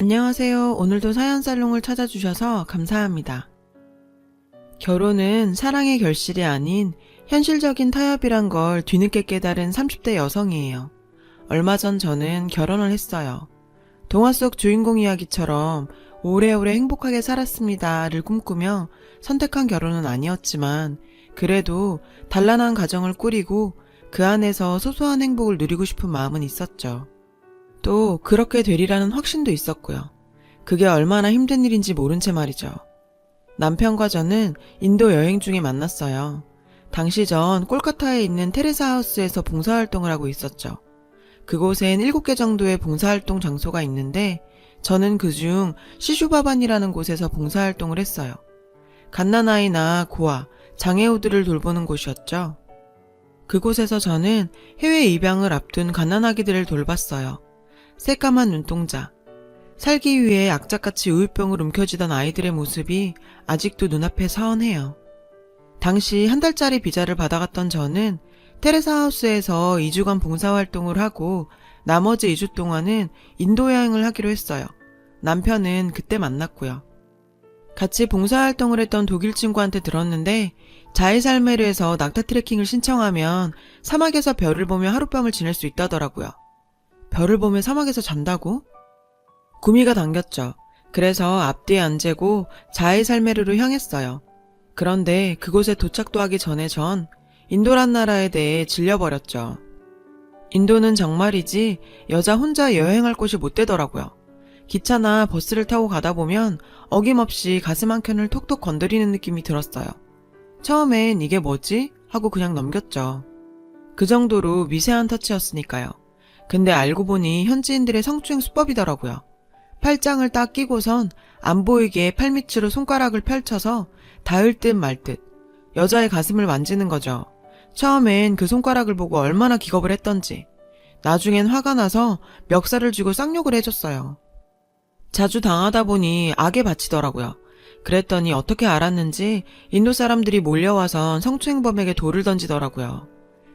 안녕하세요. 오늘도 사연살롱을 찾아주셔서 감사합니다. 결혼은 사랑의 결실이 아닌 현실적인 타협이란 걸 뒤늦게 깨달은 30대 여성이에요. 얼마 전 저는 결혼을 했어요. 동화 속 주인공 이야기처럼 오래오래 행복하게 살았습니다를 꿈꾸며 선택한 결혼은 아니었지만 그래도 단란한 가정을 꾸리고 그 안에서 소소한 행복을 누리고 싶은 마음은 있었죠. 또 그렇게 되리라는 확신도 있었고요. 그게 얼마나 힘든 일인지 모른 채 말이죠. 남편과 저는 인도 여행 중에 만났어요. 당시 전 콜카타에 있는 테레사 하우스에서 봉사활동을 하고 있었죠. 그곳엔 7개 정도의 봉사활동 장소가 있는데 저는 그중 시슈바반이라는 곳에서 봉사활동을 했어요. 갓난아이나 고아, 장애우들을 돌보는 곳이었죠. 그곳에서 저는 해외 입양을 앞둔 갓난아기들을 돌봤어요. 새까만 눈동자, 살기 위해 악착같이 우유병을 움켜쥐던 아이들의 모습이 아직도 눈앞에 서원해요. 당시 1달짜리 비자를 받아갔던 저는 테레사 하우스에서 2주간 봉사활동을 하고 나머지 2주 동안은 인도 여행을 하기로 했어요. 남편은 그때 만났고요. 같이 봉사활동을 했던 독일 친구한테 들었는데 자이살메르에서 낙타 트레킹을 신청하면 사막에서 별을 보며 하룻밤을 지낼 수 있다더라고요. 별을 보며 사막에서 잔다고? 구미가 당겼죠. 그래서 앞뒤에 안 재고 자이살메르로 향했어요. 그런데 그곳에 도착도 하기 전에 전 인도란 나라에 대해 질려버렸죠. 인도는 정말이지 여자 혼자 여행할 곳이 못 되더라고요. 기차나 버스를 타고 가다 보면 어김없이 가슴 한켠을 톡톡 건드리는 느낌이 들었어요. 처음엔 이게 뭐지? 하고 그냥 넘겼죠. 그 정도로 미세한 터치였으니까요. 근데 알고 보니 현지인들의 성추행 수법이더라고요. 팔짱을 딱 끼고선 안 보이게 팔밑으로 손가락을 펼쳐서 닿을 듯 말 듯 여자의 가슴을 만지는 거죠. 처음엔 그 손가락을 보고 얼마나 기겁을 했던지 나중엔 화가 나서 멱살을 쥐고 쌍욕을 해줬어요. 자주 당하다 보니 악에 바치더라고요. 그랬더니 어떻게 알았는지 인도 사람들이 몰려와선 성추행범에게 돌을 던지더라고요.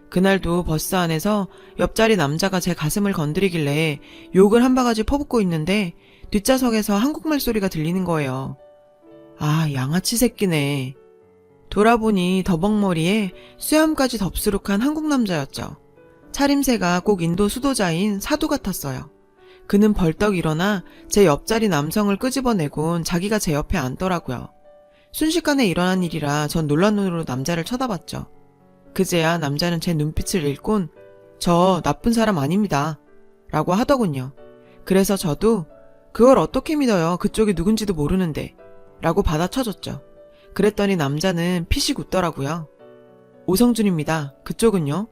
그날도 버스 안에서 옆자리 남자가 제 가슴을 건드리길래 욕을 한 바가지 퍼붓고 있는데 뒷좌석에서 한국말 소리가 들리는 거예요. 아, 양아치 새끼네. 돌아보니 더벅머리에 수염까지 덥수룩한 한국 남자였죠. 차림새가 꼭 인도 수도자인 사두 같았어요. 그는 벌떡 일어나 제 옆자리 남성을 끄집어내곤 자기가 제 옆에 앉더라고요. 순식간에 일어난 일이라 전 놀란 눈으로 남자를 쳐다봤죠. 그제야 남자는 제 눈빛을 읽곤 저 나쁜 사람 아닙니다 라고 하더군요. 그래서 저도 그걸 어떻게 믿어요, 그쪽이 누군지도 모르는데 라고 받아쳐줬죠. 그랬더니 남자는 피식 웃더라고요. 오성준입니다. 그쪽은요?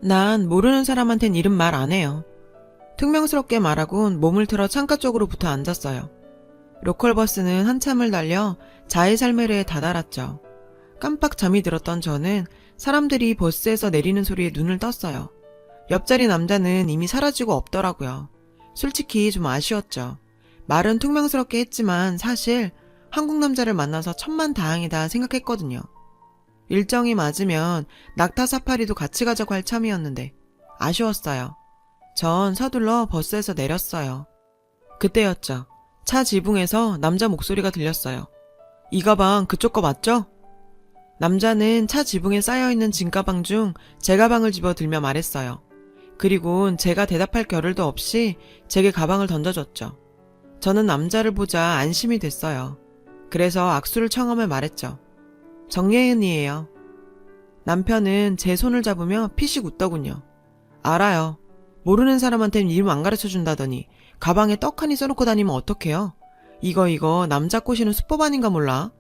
난 모르는 사람한텐 이름 말 안 해요. 퉁명스럽게 말하곤 몸을 틀어 창가 쪽으로 붙어 앉았어요. 로컬버스는 한참을 달려 자이살메르에 다다랐죠. 깜빡 잠이 들었던 저는 사람들이 버스에서 내리는 소리에 눈을 떴어요. 옆자리 남자는 이미 사라지고 없더라고요. 솔직히 좀 아쉬웠죠. 말은 퉁명스럽게 했지만 사실 한국 남자를 만나서 천만다행이다 생각했거든요. 일정이 맞으면 낙타 사파리도 같이 가자고 할 참이었는데 아쉬웠어요. 전 서둘러 버스에서 내렸어요. 그때였죠. 차 지붕에서 남자 목소리가 들렸어요. 이 가방 그쪽 거 맞죠? 남자는 차 지붕에 쌓여있는 짐 가방 중 제 가방을 집어들며 말했어요. 그리곤 제가 대답할 겨를도 없이 제게 가방을 던져줬죠. 저는 남자를 보자 안심이 됐어요. 그래서 악수를 청하며 말했죠. 정예은이에요. 남편은 제 손을 잡으며 피식 웃더군요. 알아요. 모르는 사람한텐 이름 안 가르쳐준다더니 가방에 떡하니 써놓고 다니면 어떡해요? 이거 남자 꼬시는 수법 아닌가 몰라?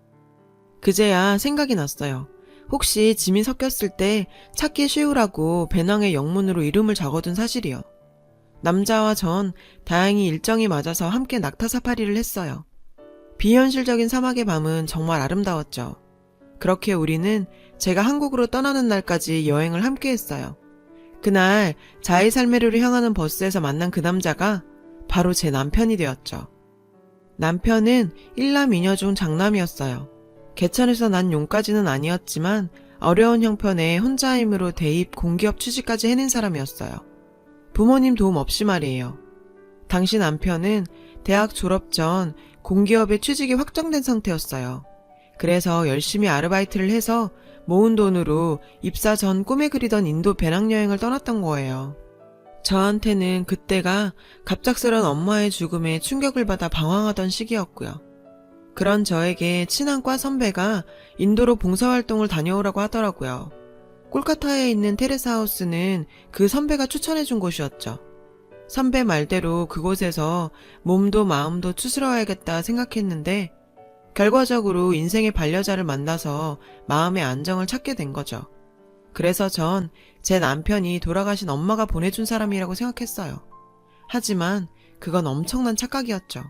그제야 생각이 났어요. 혹시 짐이 섞였을 때 찾기 쉬우라고 배낭에 영문으로 이름을 적어둔 사실이요. 남자와 전 다행히 일정이 맞아서 함께 낙타 사파리를 했어요. 비현실적인 사막의 밤은 정말 아름다웠죠. 그렇게 우리는 제가 한국으로 떠나는 날까지 여행을 함께 했어요. 그날 자이살메르로 향하는 버스에서 만난 그 남자가 바로 제 남편이 되었죠. 남편은 일남 이녀 중 장남이었어요. 개천에서 난 용까지는 아니었지만 어려운 형편에 혼자 힘으로 대입 공기업 취직까지 해낸 사람이었어요. 부모님 도움 없이 말이에요. 당시 남편은 대학 졸업 전 공기업에 취직이 확정된 상태였어요. 그래서 열심히 아르바이트를 해서 모은 돈으로 입사 전 꿈에 그리던 인도 배낭여행을 떠났던 거예요. 저한테는 그때가 갑작스런 엄마의 죽음에 충격을 받아 방황하던 시기였고요. 그런 저에게 친한 과 선배가 인도로 봉사활동을 다녀오라고 하더라고요. 콜카타에 있는 테레사 하우스는 그 선배가 추천해준 곳이었죠. 선배 말대로 그곳에서 몸도 마음도 추스러야겠다 생각했는데 결과적으로 인생의 반려자를 만나서 마음의 안정을 찾게 된 거죠. 그래서 전 제 남편이 돌아가신 엄마가 보내준 사람이라고 생각했어요. 하지만 그건 엄청난 착각이었죠.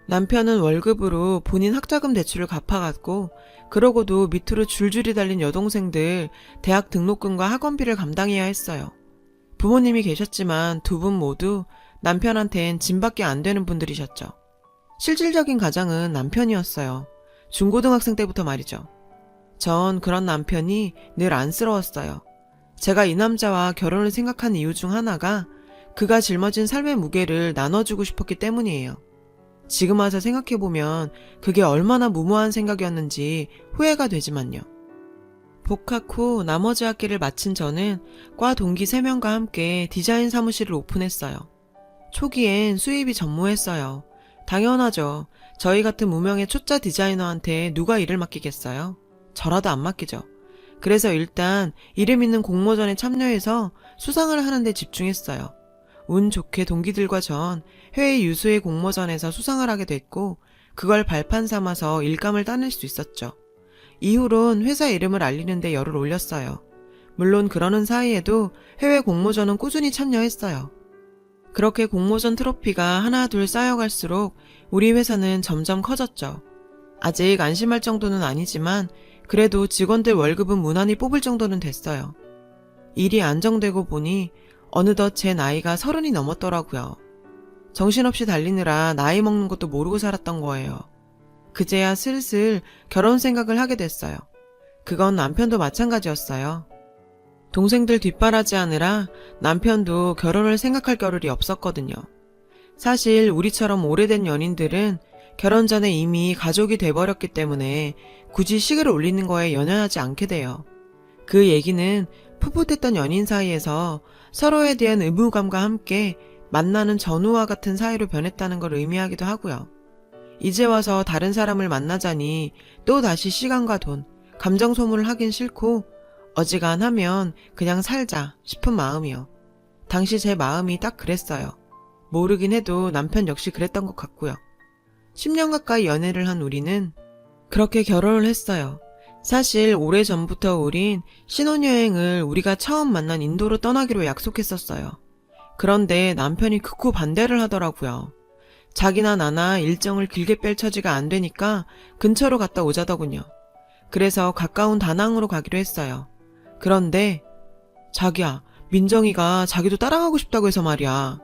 남편은 월급으로 본인 학자금 대출을 갚아갔고 그러고도 밑으로 줄줄이 달린 여동생들 대학 등록금과 학원비를 감당해야 했어요. 부모님이 계셨지만 두 분 모두 남편한텐 짐밖에 안 되는 분들이셨죠. 실질적인 가장은 남편이었어요. 중고등학생 때부터 말이죠. 전 그런 남편이 늘 안쓰러웠어요. 제가 이 남자와 결혼을 생각한 이유 중 하나가 그가 짊어진 삶의 무게를 나눠주고 싶었기 때문이에요. 지금 와서 생각해보면 그게 얼마나 무모한 생각이었는지 후회가 되지만요. 복학 후 나머지 학기를 마친 저는 과 동기 3명과 함께 디자인 사무실을 오픈했어요. 초기엔 수입이 전무했어요. 당연하죠. 저희 같은 무명의 초짜 디자이너한테 누가 일을 맡기겠어요? 저라도 안 맡기죠. 그래서 일단 이름 있는 공모전에 참여해서 수상을 하는 데 집중했어요. 운 좋게 동기들과 전 해외 유수의 공모전에서 수상을 하게 됐고 그걸 발판 삼아서 일감을 따낼 수 있었죠. 이후론 회사 이름을 알리는 데 열을 올렸어요. 물론 그러는 사이에도 해외 공모전은 꾸준히 참여했어요. 그렇게 공모전 트로피가 하나 둘 쌓여갈수록 우리 회사는 점점 커졌죠. 아직 안심할 정도는 아니지만 그래도 직원들 월급은 무난히 뽑을 정도는 됐어요. 일이 안정되고 보니 어느덧 제 나이가 30이 넘었더라고요. 정신없이 달리느라 나이 먹는 것도 모르고 살았던 거예요. 그제야 슬슬 결혼 생각을 하게 됐어요. 그건 남편도 마찬가지였어요. 동생들 뒷바라지하느라 남편도 결혼을 생각할 겨를이 없었거든요. 사실 우리처럼 오래된 연인들은 결혼 전에 이미 가족이 돼버렸기 때문에 굳이 시계를 올리는 거에 연연하지 않게 돼요. 그 얘기는 풋풋했던 연인 사이에서 서로에 대한 의무감과 함께 만나는 전우와 같은 사이로 변했다는 걸 의미하기도 하고요. 이제 와서 다른 사람을 만나자니 또 다시 시간과 돈, 감정 소모를 하긴 싫고 어지간하면 그냥 살자 싶은 마음이요. 당시 제 마음이 딱 그랬어요. 모르긴 해도 남편 역시 그랬던 것 같고요. 10년 가까이 연애를 한 우리는 그렇게 결혼을 했어요. 사실 오래전부터 우린 신혼여행을 우리가 처음 만난 인도로 떠나기로 약속했었어요. 그런데 남편이 극구 반대를 하더라고요. 자기나 나나 일정을 길게 뺄 처지가 안 되니까 근처로 갔다 오자더군요. 그래서 가까운 다낭으로 가기로 했어요. 그런데 자기야, 민정이가 자기도 따라가고 싶다고 해서 말이야.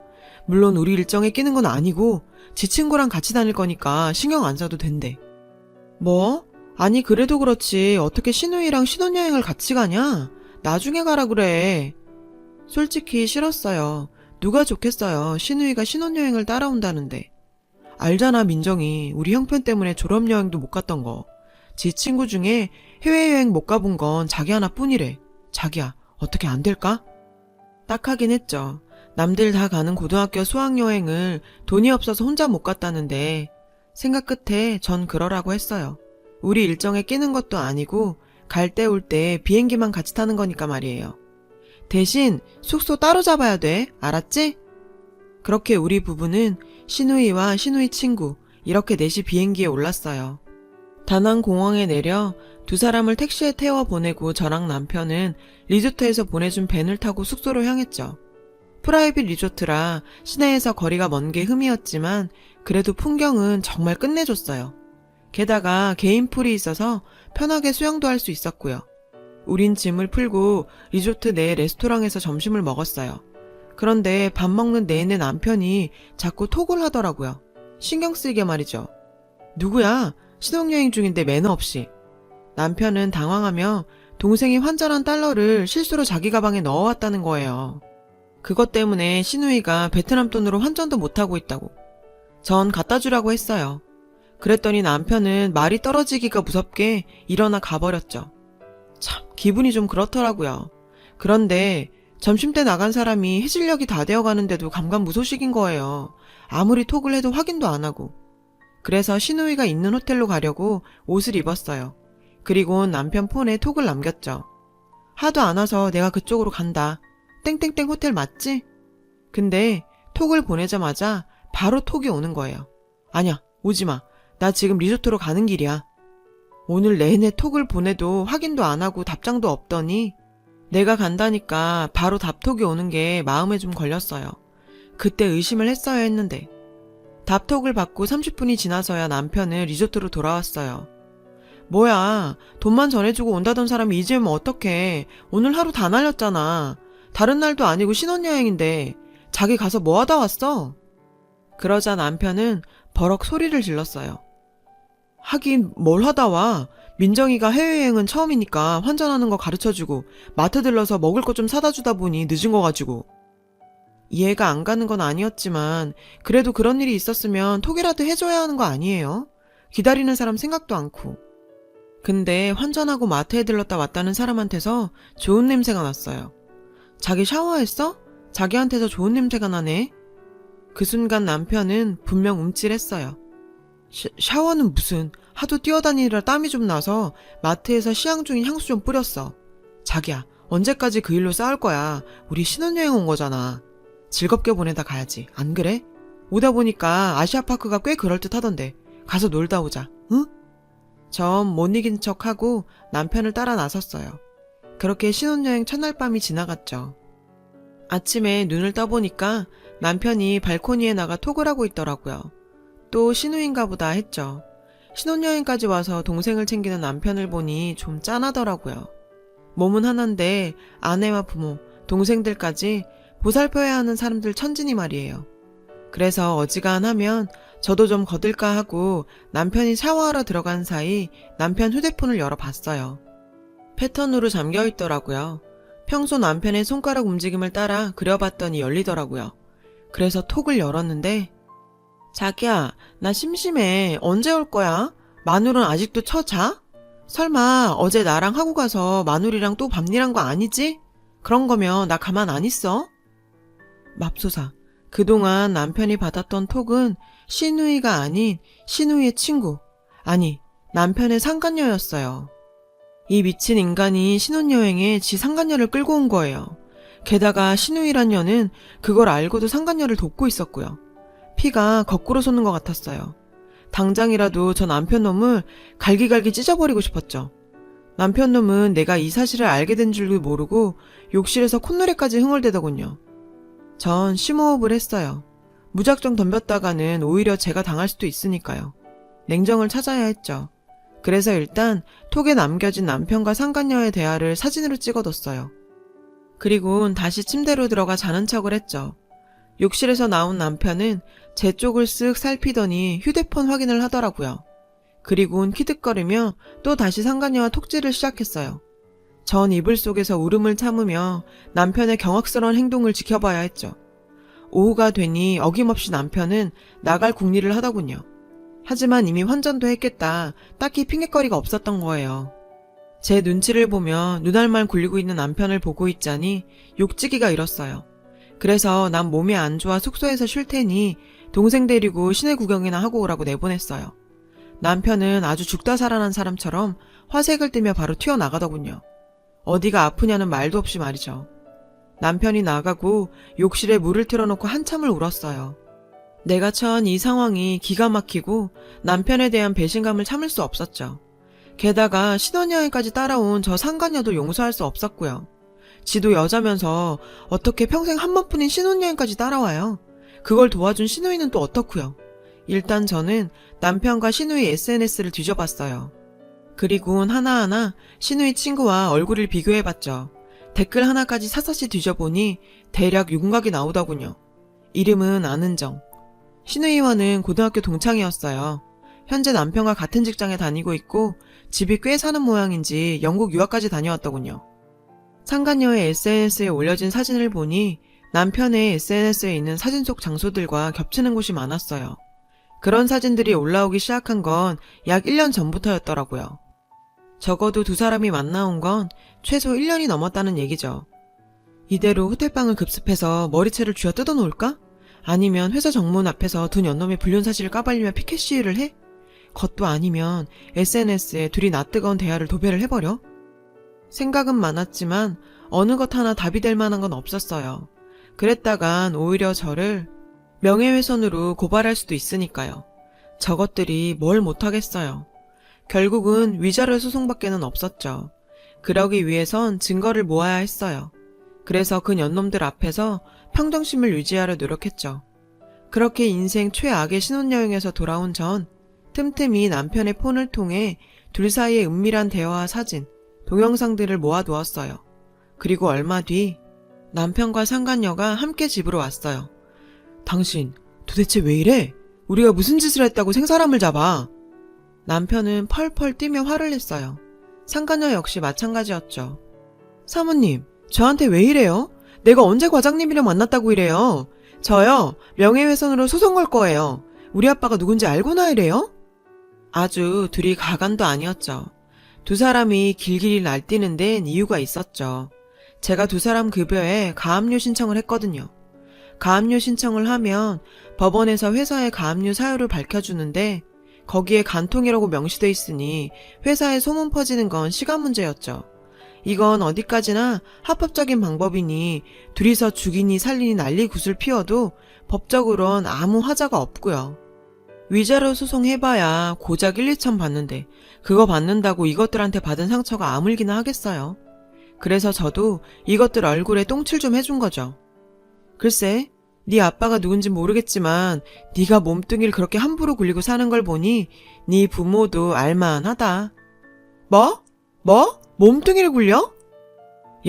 물론 우리 일정에 끼는 건 아니고 지 친구랑 같이 다닐 거니까 신경 안 써도 된대. 뭐? 아니 그래도 그렇지 어떻게 신우이랑 신혼여행을 같이 가냐? 나중에 가라 그래. 솔직히 싫었어요. 누가 좋겠어요. 신우이가 신혼여행을 따라온다는데. 알잖아 민정이 우리 형편 때문에 졸업여행도 못 갔던 거. 지 친구 중에 해외여행 못 가본 건 자기 하나뿐이래. 자기야 어떻게 안 될까? 딱 하긴 했죠. 남들 다 가는 고등학교 수학여행을 돈이 없어서 혼자 못 갔다는데 생각 끝에 전 그러라고 했어요. 우리 일정에 끼는 것도 아니고 갈 때 올 때 비행기만 같이 타는 거니까 말이에요. 대신 숙소 따로 잡아야 돼. 알았지? 그렇게 우리 부부는 신우이와 신우이 친구 이렇게 넷이 비행기에 올랐어요. 다낭 공항에 내려 두 사람을 택시에 태워 보내고 저랑 남편은 리조트에서 보내준 밴을 타고 숙소로 향했죠. 프라이빗 리조트라 시내에서 거리가 먼 게 흠이었지만 그래도 풍경은 정말 끝내줬어요. 게다가 개인 풀이 있어서 편하게 수영도 할 수 있었고요. 우린 짐을 풀고 리조트 내 레스토랑에서 점심을 먹었어요. 그런데 밥 먹는 내내 남편이 자꾸 톡을 하더라고요. 신경 쓰이게 말이죠. 누구야? 신혼여행 중인데 매너 없이. 남편은 당황하며 동생이 환전한 달러를 실수로 자기 가방에 넣어왔다는 거예요. 그것 때문에 신우이가 베트남 돈으로 환전도 못하고 있다고. 전 갖다 주라고 했어요. 그랬더니 남편은 말이 떨어지기가 무섭게 일어나 가버렸죠. 참, 기분이 좀 그렇더라고요. 그런데 점심때 나간 사람이 해질녘이 다 되어가는데도 감감무소식인 거예요. 아무리 톡을 해도 확인도 안 하고. 그래서 신우이가 있는 호텔로 가려고 옷을 입었어요. 그리고 남편 폰에 톡을 남겼죠. 하도 안 와서 내가 그쪽으로 간다. 땡땡땡 호텔 맞지? 근데 톡을 보내자마자 바로 톡이 오는 거예요. 아니야, 오지마. 나 지금 리조트로 가는 길이야. 오늘 내내 톡을 보내도 확인도 안 하고 답장도 없더니 내가 간다니까 바로 답톡이 오는 게 마음에 좀 걸렸어요. 그때 의심을 했어야 했는데. 답톡을 받고 30분이 지나서야 남편은 리조트로 돌아왔어요. 뭐야, 돈만 전해주고 온다던 사람이 이제 오면 어떡해. 오늘 하루 다 날렸잖아. 다른 날도 아니고 신혼여행인데 자기 가서 뭐 하다 왔어? 그러자 남편은 버럭 소리를 질렀어요. 하긴 뭘 하다 와. 민정이가 해외여행은 처음이니까 환전하는 거 가르쳐주고 마트 들러서 먹을 거 좀 사다 주다 보니 늦은 거 가지고. 이해가 안 가는 건 아니었지만 그래도 그런 일이 있었으면 톡이라도 해줘야 하는 거 아니에요? 기다리는 사람 생각도 않고. 근데 환전하고 마트에 들렀다 왔다는 사람한테서 좋은 냄새가 났어요. 자기 샤워했어? 자기한테서 좋은 냄새가 나네. 그 순간 남편은 분명 움찔했어요. 샤워는 무슨, 하도 뛰어다니느라 땀이 좀 나서 마트에서 시향 중인 향수 좀 뿌렸어. 자기야, 언제까지 그 일로 싸울 거야. 우리 신혼여행 온 거잖아. 즐겁게 보내다 가야지. 안 그래? 오다 보니까 아시아파크가 꽤 그럴듯하던데. 가서 놀다 오자. 응? 전 못 이긴 척하고 남편을 따라 나섰어요. 그렇게 신혼여행 첫날 밤이 지나갔죠. 아침에 눈을 떠보니까 남편이 발코니에 나가 톡을 하고 있더라고요. 또 신우인가 보다 했죠. 신혼여행까지 와서 동생을 챙기는 남편을 보니 좀 짠하더라고요. 몸은 하나인데 아내와 부모, 동생들까지 보살펴야 하는 사람들 천진이 말이에요. 그래서 어지간하면 저도 좀 거들까 하고 남편이 샤워하러 들어간 사이 남편 휴대폰을 열어봤어요. 패턴으로 잠겨있더라고요. 평소 남편의 손가락 움직임을 따라 그려봤더니 열리더라고요. 그래서 톡을 열었는데 자기야, 나 심심해. 언제 올 거야? 마눌은 아직도 자? 설마 어제 나랑 하고 가서 마눌이랑 또 밤일한 거 아니지? 그런 거면 나 가만 안 있어? 맙소사, 그동안 남편이 받았던 톡은 신우이가 아닌 신우이의 친구, 아니 남편의 상간녀였어요. 이 미친 인간이 신혼여행에 지 상간녀를 끌고 온 거예요. 게다가 신우이란 년은 그걸 알고도 상간녀를 돕고 있었고요. 피가 거꾸로 솟는 것 같았어요. 당장이라도 저 남편 놈을 갈기갈기 찢어버리고 싶었죠. 남편 놈은 내가 이 사실을 알게 된 줄도 모르고 욕실에서 콧노래까지 흥얼대더군요. 전 심호흡을 했어요. 무작정 덤볐다가는 오히려 제가 당할 수도 있으니까요. 냉정을 찾아야 했죠. 그래서 일단 톡에 남겨진 남편과 상간녀의 대화를 사진으로 찍어뒀어요. 그리고는 다시 침대로 들어가 자는 척을 했죠. 욕실에서 나온 남편은 제 쪽을 쓱 살피더니 휴대폰 확인을 하더라고요. 그리고는 키득거리며 또 다시 상간녀와 톡질을 시작했어요. 전 이불 속에서 울음을 참으며 남편의 경악스러운 행동을 지켜봐야 했죠. 오후가 되니 어김없이 남편은 나갈 궁리를 하더군요. 하지만 이미 환전도 했겠다. 딱히 핑계거리가 없었던 거예요. 제 눈치를 보며 눈알만 굴리고 있는 남편을 보고 있자니 욕지기가 일었어요. 그래서 난 몸이 안 좋아 숙소에서 쉴 테니 동생 데리고 시내 구경이나 하고 오라고 내보냈어요. 남편은 아주 죽다 살아난 사람처럼 화색을 띠며 바로 튀어나가더군요. 어디가 아프냐는 말도 없이 말이죠. 남편이 나가고 욕실에 물을 틀어놓고 한참을 울었어요. 내가 처한 이 상황이 기가 막히고 남편에 대한 배신감을 참을 수 없었죠. 게다가 신혼여행까지 따라온 저 상간녀도 용서할 수 없었고요. 지도 여자면서 어떻게 평생 한 번뿐인 신혼여행까지 따라와요? 그걸 도와준 신우이는 또 어떻고요? 일단 저는 남편과 신우이 SNS를 뒤져봤어요. 그리고는 하나하나 신우이 친구와 얼굴을 비교해봤죠. 댓글 하나까지 사사시 뒤져보니 대략 윤곽이 나오더군요. 이름은 안은정. 신우이와는 고등학교 동창이었어요. 현재 남편과 같은 직장에 다니고 있고 집이 꽤 사는 모양인지 영국 유학까지 다녀왔더군요. 상간녀의 SNS에 올려진 사진을 보니 남편의 SNS에 있는 사진 속 장소들과 겹치는 곳이 많았어요. 그런 사진들이 올라오기 시작한 건 약 1년 전부터였더라고요. 적어도 두 사람이 만나온 건 최소 1년이 넘었다는 얘기죠. 이대로 호텔방을 급습해서 머리채를 쥐어 뜯어놓을까? 아니면 회사 정문 앞에서 두 연놈의 불륜 사실을 까발리며 피켓 시위를 해? 그것도 아니면 SNS에 둘이 낯뜨거운 대화를 도배를 해버려? 생각은 많았지만 어느 것 하나 답이 될 만한 건 없었어요. 그랬다간 오히려 저를 명예훼손으로 고발할 수도 있으니까요. 저것들이 뭘 못하겠어요. 결국은 위자료 소송밖에는 없었죠. 그러기 위해선 증거를 모아야 했어요. 그래서 그 연놈들 앞에서 평정심을 유지하려 노력했죠. 그렇게 인생 최악의 신혼여행에서 돌아온 전 틈틈이 남편의 폰을 통해 둘 사이의 은밀한 대화와 사진, 동영상들을 모아두었어요. 그리고 얼마 뒤 남편과 상간녀가 함께 집으로 왔어요. 당신 도대체 왜 이래? 우리가 무슨 짓을 했다고 생사람을 잡아? 남편은 펄펄 뛰며 화를 냈어요. 상간녀 역시 마찬가지였죠. 사모님, 저한테 왜 이래요? 내가 언제 과장님이랑 만났다고 이래요? 저요, 명예훼손으로 소송 걸 거예요. 우리 아빠가 누군지 알고나 이래요? 아주 둘이 가관도 아니었죠. 두 사람이 길길이 날뛰는 데는 이유가 있었죠. 제가 두 사람 급여에 가압류 신청을 했거든요. 가압류 신청을 하면 법원에서 회사의 가압류 사유를 밝혀주는데 거기에 간통이라고 명시돼 있으니 회사에 소문 퍼지는 건 시간 문제였죠. 이건 어디까지나 합법적인 방법이니 둘이서 죽이니 살리니 난리 굿을 피워도 법적으론 아무 하자가 없고요. 위자료 소송 해봐야 고작 1, 2천 받는데 그거 받는다고 이것들한테 받은 상처가 아물기나 하겠어요. 그래서 저도 이것들 얼굴에 똥칠 좀 해준 거죠. 글쎄, 네 아빠가 누군지 모르겠지만 네가 몸뚱이를 그렇게 함부로 굴리고 사는 걸 보니 네 부모도 알만하다. 뭐? 몸뚱이를 굴려?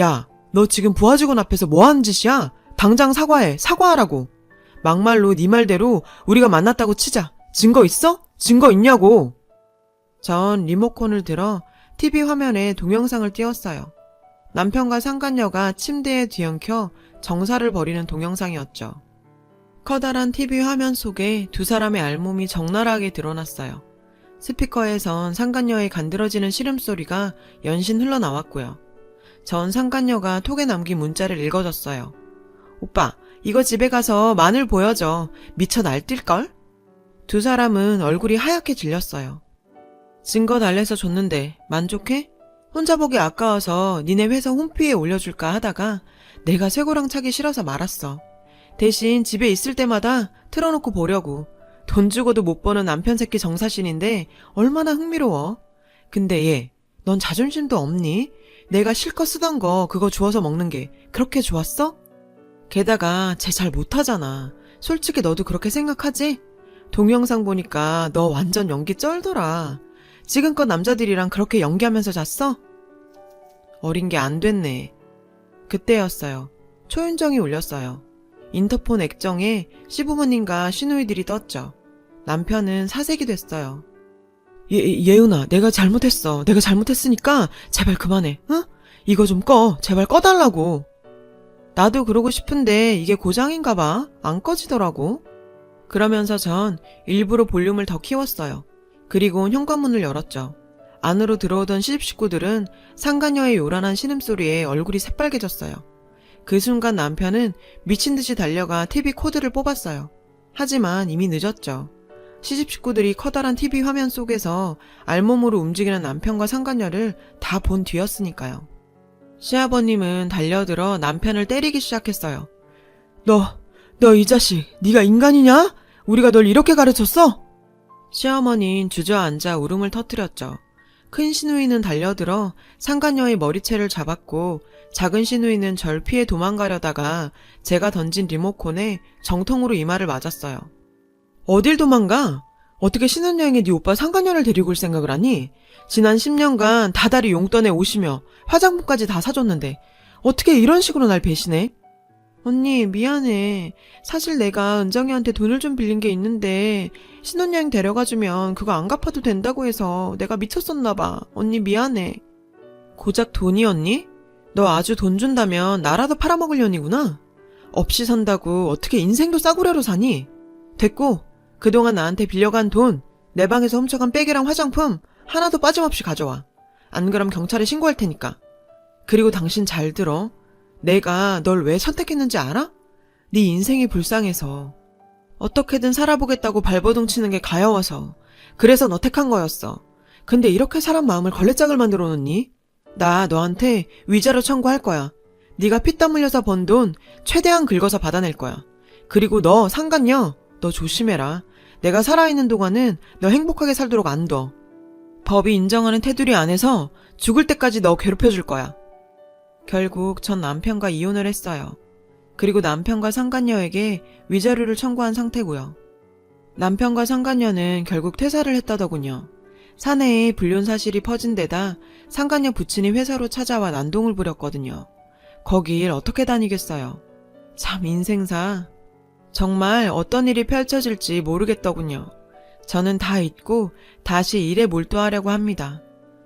야, 너 지금 부하 직원 앞에서 뭐 하는 짓이야? 당장 사과해. 사과하라고. 막말로 네 말대로 우리가 만났다고 치자. 증거 있어? 증거 있냐고. 전 리모컨을 들어 TV 화면에 동영상을 띄웠어요. 남편과 상간녀가 침대에 뒤엉켜 정사를 벌이는 동영상이었죠. 커다란 TV 화면 속에 두 사람의 알몸이 적나라하게 드러났어요. 스피커에선 상간녀의 간드러지는 시름소리가 연신 흘러나왔고요. 전 상간녀가 톡에 남긴 문자를 읽어줬어요. 오빠, 이거 집에 가서 마늘 보여줘. 미쳐 날뛸걸? 두 사람은 얼굴이 하얗게 질렸어요. 증거 달래서 줬는데 만족해? 혼자 보기 아까워서 니네 회사 홈피에 올려줄까 하다가 내가 쇠고랑 차기 싫어서 말았어. 대신 집에 있을 때마다 틀어놓고 보려고. 돈 주고도 못 버는 남편 새끼 정사신인데 얼마나 흥미로워. 근데 얘, 넌 자존심도 없니? 내가 실컷 쓰던 거 그거 주워서 먹는 게 그렇게 좋았어? 게다가 쟤 잘 못하잖아. 솔직히 너도 그렇게 생각하지? 동영상 보니까 너 완전 연기 쩔더라. 지금껏 남자들이랑 그렇게 연기하면서 잤어? 어린 게 안 됐네. 그때였어요. 초윤정이 울렸어요. 인터폰 액정에 시부모님과 시누이들이 떴죠. 남편은 사색이 됐어요. 예은아, 내가 잘못했어. 내가 잘못했으니까 제발 그만해. 응? 이거 좀 꺼. 제발 꺼달라고. 나도 그러고 싶은데 이게 고장인가 봐. 안 꺼지더라고. 그러면서 전 일부러 볼륨을 더 키웠어요. 그리고 현관문을 열었죠. 안으로 들어오던 시집 식구들은 상간녀의 요란한 신음소리에 얼굴이 새빨개졌어요. 그 순간 남편은 미친 듯이 달려가 TV 코드를 뽑았어요. 하지만 이미 늦었죠. 시집 식구들이 커다란 TV 화면 속에서 알몸으로 움직이는 남편과 상간녀를 다 본 뒤였으니까요. 시아버님은 달려들어 남편을 때리기 시작했어요. 너 이 자식, 네가 인간이냐? 우리가 널 이렇게 가르쳤어? 시어머니는 주저앉아 울음을 터뜨렸죠. 큰 시누이는 달려들어 상간녀의 머리채를 잡았고 작은 시누이는 절 피해 도망가려다가 제가 던진 리모컨에 정통으로 이마를 맞았어요. 어딜 도망가? 어떻게 신혼여행에 네 오빠 상간녀를 데리고 올 생각을 하니? 지난 10년간 다달이 용돈에 오시며 화장품까지 다 사줬는데 어떻게 이런 식으로 날 배신해? 언니 미안해. 사실 내가 은정이한테 돈을 좀 빌린 게 있는데 신혼여행 데려가주면 그거 안 갚아도 된다고 해서 내가 미쳤었나 봐. 언니 미안해. 고작 돈이었니? 너 아주 돈 준다면 나라도 팔아먹을 년이구나. 없이 산다고 어떻게 인생도 싸구려로 사니? 됐고 그동안 나한테 빌려간 돈, 내 방에서 훔쳐간 백이랑 화장품 하나도 빠짐없이 가져와. 안 그럼 경찰에 신고할 테니까. 그리고 당신 잘 들어. 내가 널 왜 선택했는지 알아? 네 인생이 불쌍해서. 어떻게든 살아보겠다고 발버둥 치는 게 가여워서. 그래서 너 택한 거였어. 근데 이렇게 사람 마음을 걸레짝을 만들어 놓니? 나 너한테 위자료 청구할 거야. 네가 피땀 흘려서 번 돈 최대한 긁어서 받아낼 거야. 그리고 너 상간녀, 너 조심해라. 내가 살아있는 동안은 너 행복하게 살도록 안 둬. 법이 인정하는 테두리 안에서 죽을 때까지 너 괴롭혀줄 거야. 결국 전 남편과 이혼을 했어요. 그리고 남편과 상간녀에게 위자료를 청구한 상태고요. 남편과 상간녀는 결국 퇴사를 했다더군요. 사내에 불륜 사실이 퍼진 데다 상간녀 부친이 회사로 찾아와 난동을 부렸거든요. 거길 어떻게 다니겠어요. 참 인생사. 정말 어떤 일이 펼쳐질지 모르겠더군요. 저는 다 잊고 다시 일에 몰두하려고 합니다.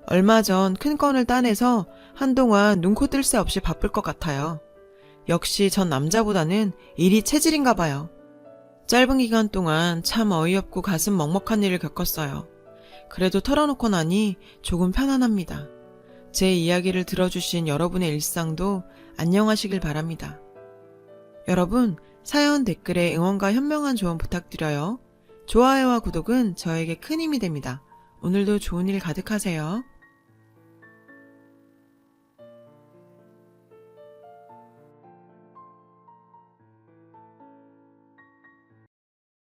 얼마 전 큰 건을 따내서 한동안 눈코 뜰 새 없이 바쁠 것 같아요. 역시 전 남자보다는 일이 체질인가 봐요. 짧은 기간 동안 참 어이없고 가슴 먹먹한 일을 겪었어요. 그래도 털어놓고 나니 조금 편안합니다. 제 이야기를 들어주신 여러분의 일상도 안녕하시길 바랍니다. 여러분, 사연 댓글에 응원과 현명한 조언 부탁드려요. 좋아요와 구독은 저에게 큰 힘이 됩니다. 오늘도 좋은 일 가득하세요.